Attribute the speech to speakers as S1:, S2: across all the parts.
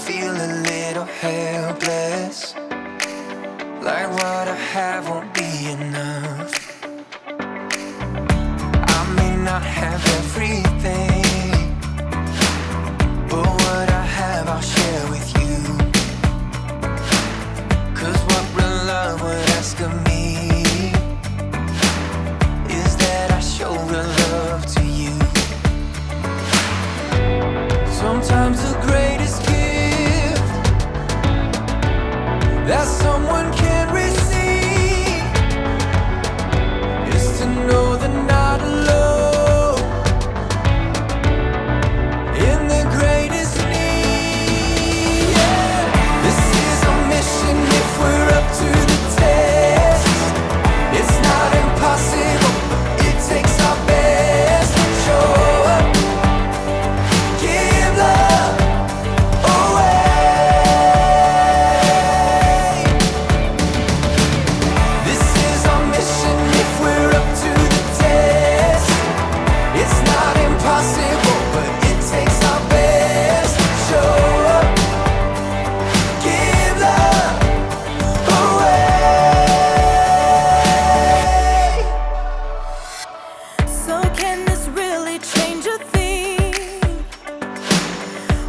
S1: feel a little helpless, like what I have won't be enough. I may not have everything, but what I have I'll share with you. 'Cause what real love would ask of me is that I show real love to you. Sometimes the greatest gift that someone can receive is to know they're not alone in their greatest need. Yeah. This is our mission if we're up to the test. It's not impossible, it takes our best. Show up, give love away. This is our mission if we're up to the test. It's not impossible, but it takes our best. Show up, give love away.
S2: So can this really change a thing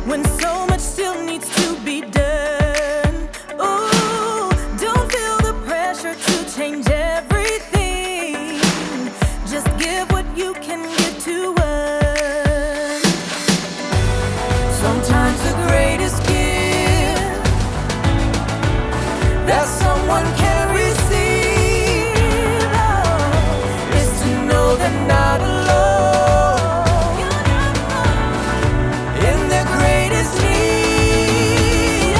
S2: when so much still needs to be done? Ooh, don't feel the pressure to change everything. Just give what you can give to us.
S1: Sometimes the greatest gift that someone can receive is to know they're not alone in their greatest need.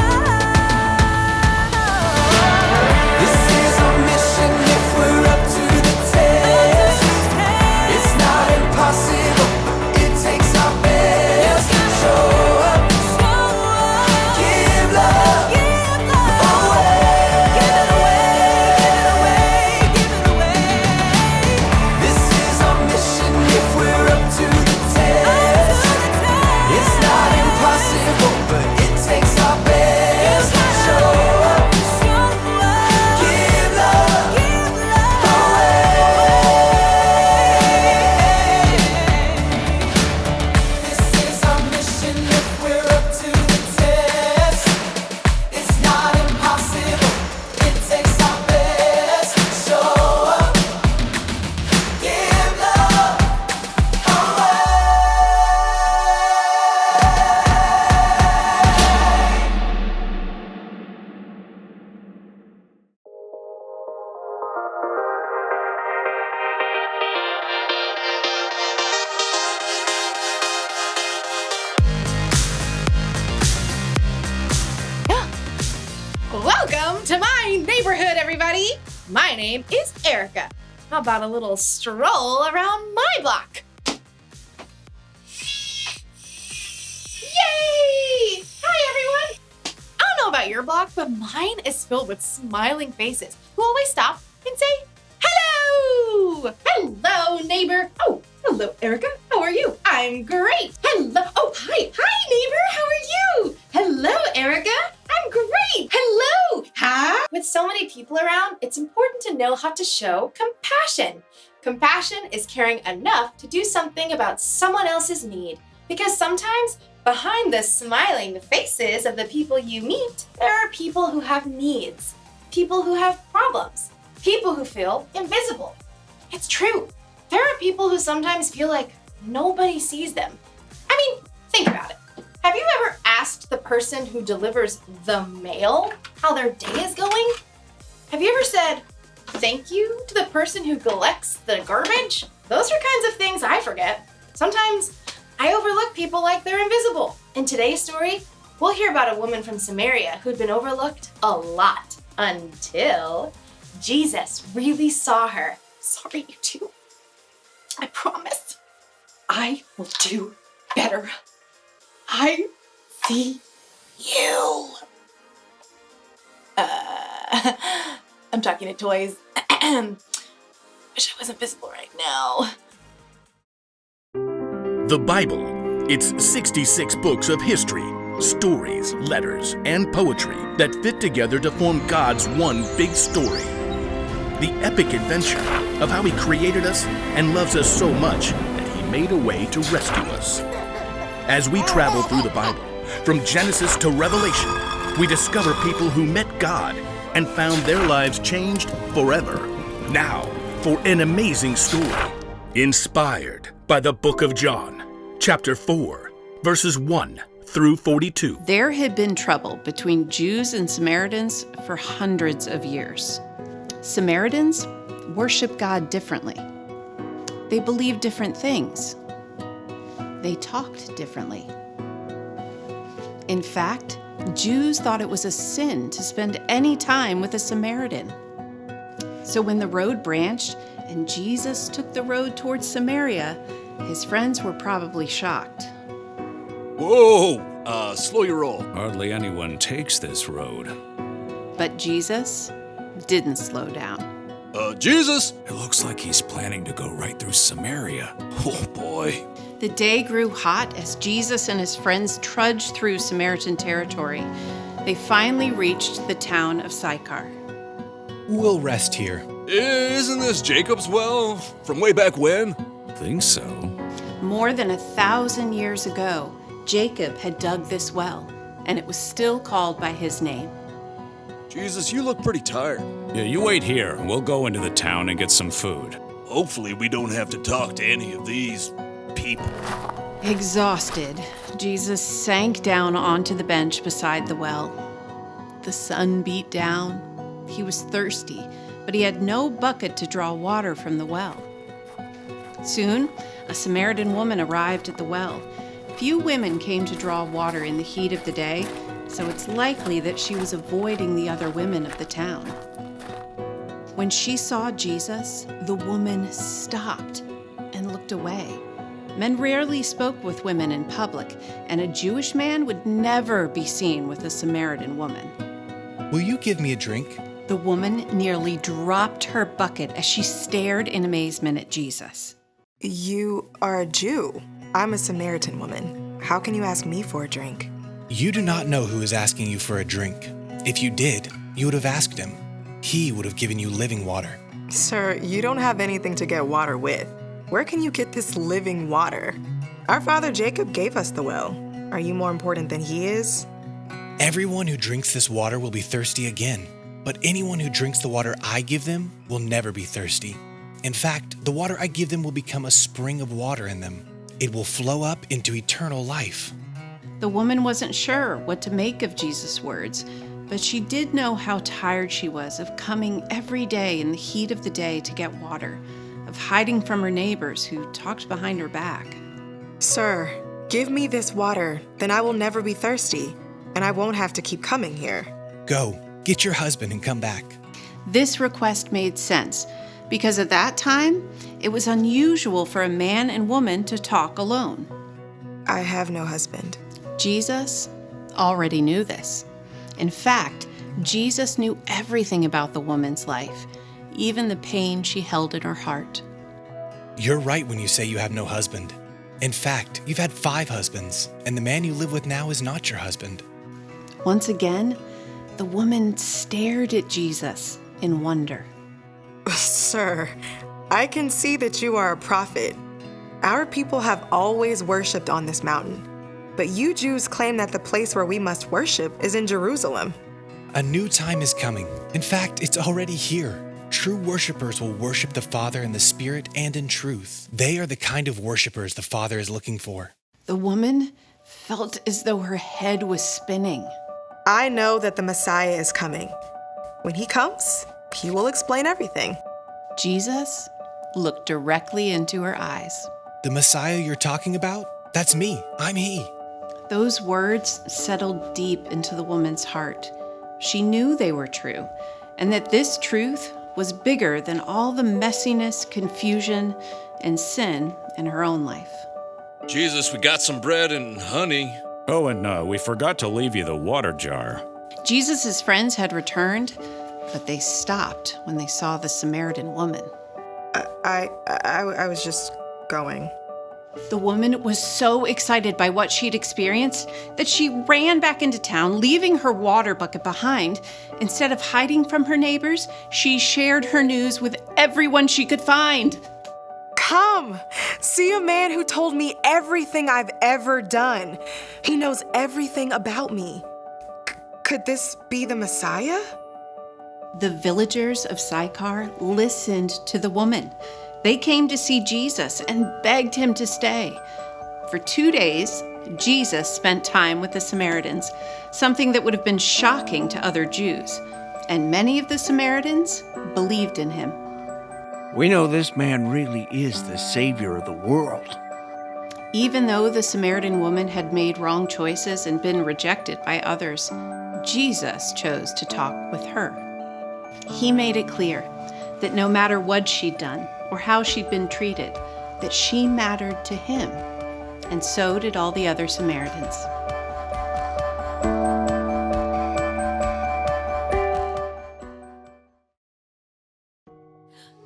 S1: This is our mission if we're up to the test. It's not impossible, it takes our best. Show up, give love away. This is our mission if we're up to the test. It's not impossible, but it takes our best. Show up, give love away. This is our mission if we're up to the test. It's not impossible, it takes our best. Show up, give love away.
S3: Welcome to my neighborhood, everybody. My name is Erica. How about a little stroll around my block? Yay! Hi, everyone. I don't know about your block, but mine is filled with smiling faces who always stop and say, hello! Hello, neighbor. Oh, hello, Erica. How are you? I'm great. Hello. Oh, hi. Hi, neighbor. How are you? Hello, Erica. I'm great. Hello. Hi. With so many people around, it's important to know how to show compassion. Compassion is caring enough to do something about someone else's need. Because sometimes behind the smiling faces of the people you meet, there are people who have needs, people who have problems, people who feel invisible. It's true. There are people who sometimes feel like nobody sees them. I mean, think about it. Have you ever asked the person who delivers the mail how their day is going? Have you ever said thank you to the person who collects the garbage? Those are kinds of things I forget. Sometimes I overlook people like they're invisible. In today's story, we'll hear about a woman from Samaria who'd been overlooked a lot until Jesus really saw her. Sorry, you two. I promise I will do better. I see you. I'm talking to toys. Wish I wasn't visible right now.
S4: The Bible. It's 66 books of history, Stories, letters, and poetry that fit together to form God's one big story. The epic adventure of how He created us and loves us so much that He made a way to rescue us. As we travel through the Bible, from Genesis to Revelation, we discover people who met God and found their lives changed forever. Now, for an amazing story, inspired by the book of John, chapter 4, verses 1 through 42.
S5: There had been trouble between Jews and Samaritans for hundreds of years. Samaritans worship God differently. They believed different things. They talked differently. In fact, Jews thought it was a sin to spend any time with a Samaritan. So when the road branched and Jesus took the road towards Samaria, his friends were probably shocked.
S6: Whoa! Slow your roll.
S7: Hardly anyone takes this road.
S5: But Jesus didn't slow down.
S6: Jesus?
S7: It looks like he's planning to go right through Samaria.
S6: Oh, boy.
S5: The day grew hot as Jesus and his friends trudged through Samaritan territory. They finally reached the town of Sychar.
S8: We'll rest here.
S6: Isn't this Jacob's well from way back when?
S7: Think so.
S5: More than 1,000 years ago, Jacob had dug this well, and it was still called by his name.
S6: Jesus, you look pretty tired.
S7: Yeah, you wait here. We'll go into the town and get some food.
S6: Hopefully we don't have to talk to any of these people.
S5: Exhausted, Jesus sank down onto the bench beside the well. The sun beat down. He was thirsty, but he had no bucket to draw water from the well. Soon, a Samaritan woman arrived at the well. Few women came to draw water in the heat of the day, so it's likely that she was avoiding the other women of the town. When she saw Jesus, the woman stopped and looked away. Men rarely spoke with women in public, and a Jewish man would never be seen with a Samaritan woman.
S8: Will you give me a drink?
S5: The woman nearly dropped her bucket as she stared in amazement at Jesus.
S9: You are a Jew. I'm a Samaritan woman. How can you ask me for a drink?
S8: You do not know who is asking you for a drink. If you did, you would have asked him. He would have given you living water.
S9: Sir, you don't have anything to get water with. Where can you get this living water? Our father Jacob gave us the well. Are you more important than he is?
S8: Everyone who drinks this water will be thirsty again, but anyone who drinks the water I give them will never be thirsty. In fact, the water I give them will become a spring of water in them. It will flow up into eternal life.
S5: The woman wasn't sure what to make of Jesus' words, but she did know how tired she was of coming every day in the heat of the day to get water, of hiding from her neighbors who talked behind her back.
S9: Sir, give me this water, then I will never be thirsty, and I won't have to keep coming here.
S8: Go, get your husband and come back.
S5: This request made sense, because at that time, it was unusual for a man and woman to talk alone.
S9: I have no husband.
S5: Jesus already knew this. In fact, Jesus knew everything about the woman's life, even the pain she held in her heart.
S8: You're right when you say you have no husband. In fact, you've had 5 husbands, and the man you live with now is not your husband.
S5: Once again, the woman stared at Jesus in wonder.
S9: Sir, I can see that you are a prophet. Our people have always worshipped on this mountain, but you Jews claim that the place where we must worship is in Jerusalem.
S8: A new time is coming. In fact, it's already here. True worshipers will worship the Father in the Spirit and in truth. They are the kind of worshipers the Father is looking for.
S5: The woman felt as though her head was spinning.
S9: I know that the Messiah is coming. When he comes, he will explain everything.
S5: Jesus looked directly into her eyes.
S8: The Messiah you're talking about? That's me. I'm he.
S5: Those words settled deep into the woman's heart. She knew they were true, and that this truth was bigger than all the messiness, confusion, and sin in her own life.
S6: Jesus, we got some bread and honey.
S7: Oh, and we forgot to leave you the water jar.
S5: Jesus' friends had returned, but they stopped when they saw the Samaritan woman.
S9: I was just going.
S5: The woman was so excited by what she'd experienced that she ran back into town, leaving her water bucket behind. Instead of hiding from her neighbors, she shared her news with everyone she could find.
S9: Come, see a man who told me everything I've ever done. He knows everything about me. Could this be the Messiah?
S5: The villagers of Sychar listened to the woman. They came to see Jesus and begged him to stay. For 2 days, Jesus spent time with the Samaritans, something that would have been shocking to other Jews. And many of the Samaritans believed in him.
S10: We know this man really is the Savior of the world.
S5: Even though the Samaritan woman had made wrong choices and been rejected by others, Jesus chose to talk with her. He made it clear that no matter what she'd done or how she'd been treated, that she mattered to him, and so did all the other Samaritans.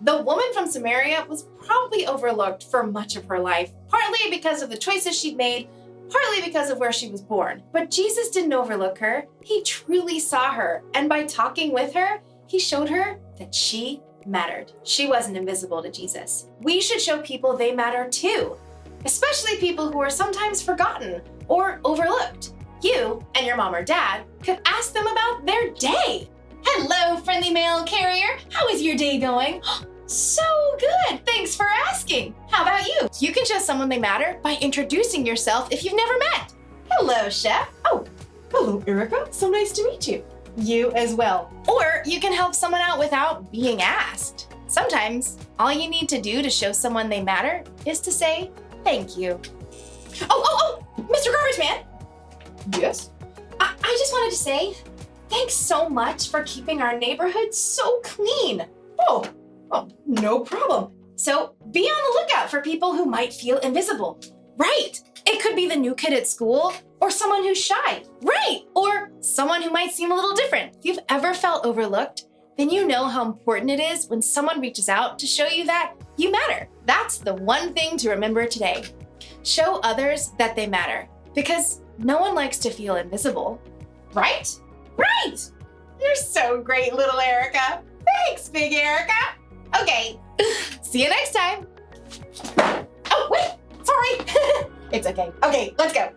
S3: The woman from Samaria was probably overlooked for much of her life, partly because of the choices she'd made, partly because of where she was born. But Jesus didn't overlook her. He truly saw her, and by talking with her, he showed her that she mattered. She wasn't invisible to Jesus. We should show people they matter too, especially people who are sometimes forgotten or overlooked. You and your mom or dad could ask them about their day. Hello, friendly mail carrier. How is your day going? So good. Thanks for asking. How about you? You can show someone they matter by introducing yourself if you've never met. Hello, Chef. Oh, hello, Erica. So nice to meet you. You as well. Or you can help someone out without being asked. Sometimes all you need to do to show someone they matter is to say thank you. Oh, Mr. Garbage Man. Yes? I just wanted to say thanks so much for keeping our neighborhood so clean. Oh, no problem. So be on the lookout for people who might feel invisible. Right. It could be the new kid at school, or someone who's shy. Right. Or someone who might seem a little different. If you've ever felt overlooked, then you know how important it is when someone reaches out to show you that you matter. That's the one thing to remember today. Show others that they matter, because no one likes to feel invisible. Right? Right. You're so great, little Erica. Thanks, big Erica. Okay, see you next time. Oh, wait, sorry. It's okay. Okay, let's go.